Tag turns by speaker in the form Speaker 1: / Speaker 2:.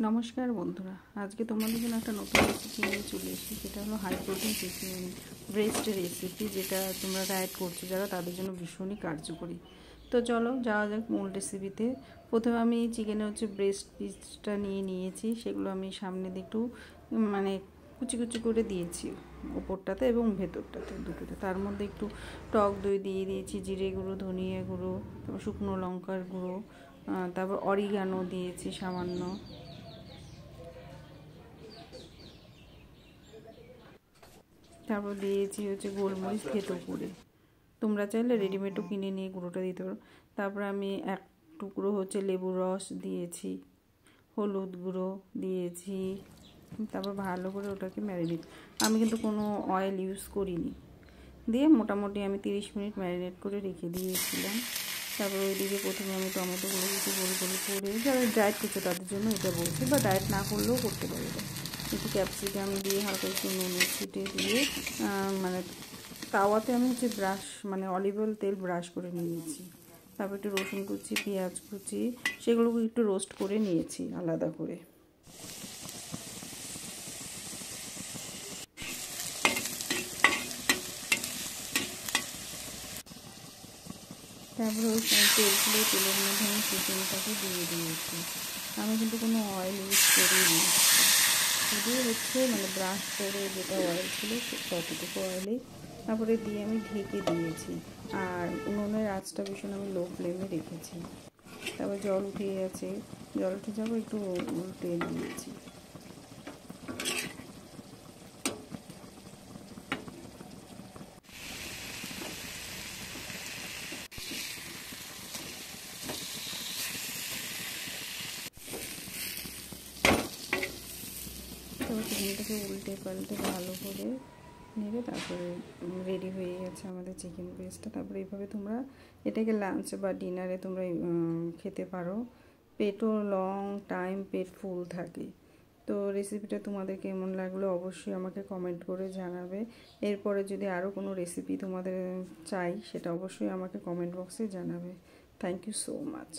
Speaker 1: নমস্কার বন্ধুরা, আজকে তোমাদের জন্য একটা নতুন রেসিপি নিয়ে চলে এসেছি। যেটা হলো হাই প্রোটিন চিকেন ব্রেস্টের রেসিপি, যেটা তোমরা ডায়েট করছো যারা, তাদের জন্য ভীষণই কার্যকরী। তো চলো যাওয়া যাক মূল রেসিপিতে। প্রথমে আমি চিকেনের ব্রেস্ট পিসটা নিয়েছি। সেগুলো আমি সামনে দিয়ে একটু কুচি কুচি করে দিয়েছি, ওপরটাতে এবং ভেতরটাতে দুটোতে। তার মধ্যে একটু টক দই দিয়ে দিয়েছি, জিরে গুঁড়ো, ধনিয়া গুঁড়ো, তারপর শুকনো লঙ্কার গুঁড়ো, তারপর অরিগানো দিয়েছি সামান্য, তারপর দিয়েছি গোলমরিচ থেতো করে। তোমরা চাইলে রেডিমেডও কিনে নিয়ে গুঁড়োটা দিতে পারো। তারপর আমি এক টুকরো লেবুর রস দিয়েছি, হলুদ গুঁড়ো দিয়েছি। তারপর ভালো করে ওটাকে ম্যারিনেট, আমি কিন্তু কোনো অয়েল ইউজ করিনি, দিয়ে মোটামুটি আমি 30 মিনিট ম্যারিনেট করে রেখে দিয়েছিলাম। তারপর ওইদিকে প্রথমে আমি টমেটোগুলো একটু গোল গোল করে, যারা ডায়েট করছে তাদের জন্য এটা বলছি, বা ডায়েট না করলেও করতে পারে। একটু ক্যাপসিকাম দিয়ে হালকা একটু নুনের ছিটে দিয়ে তাওয়াতে আমি ব্রাশ অলিভ অয়েল তেল ব্রাশ করে নিয়েছি। তারপর একটু রসুন কুচি, পেঁয়াজ কুচি, সেগুলোকে একটু রোস্ট করে নিয়েছি আলাদা করে। তারপরে ওই তেলের মধ্যে আমি চিকেনটাকে দিয়ে দিয়েছি। আমি কিন্তু কোনো অয়েল ইউজ করিনি, শুধু ব্রাশ করে যেটা অয়েল ছিল ততটুকু অয়েলেই তারপরে দিয়ে আমি ঢেকে দিয়েছি। আর উনুনের আঁচটা ভীষণ আমি লো ফ্লেমে রেখেছি। তারপর জল উঠে গেছে, জল উঠে যাবো একটু উল্টে দিয়েছি। তারপর চিকেনটাকে উল্টে পাল্টে ভালো করে নেড়ে তারপরে রেডি হয়ে গেছে আমাদের চিকেন ব্রেস্টটা। তারপরে এইভাবে তোমরা এটাকে লাঞ্চ বা ডিনারে তোমরা খেতে পারো। পেটও লং টাইম পেট ফুল থাকে। তো রেসিপিটা তোমাদের কেমন লাগলো অবশ্যই আমাকে কমেন্ট করে জানাবে। এরপরে যদি আরও কোনো রেসিপি তোমাদের চাই, সেটা অবশ্যই আমাকে কমেন্ট বক্সে জানাবে। Thank you so much.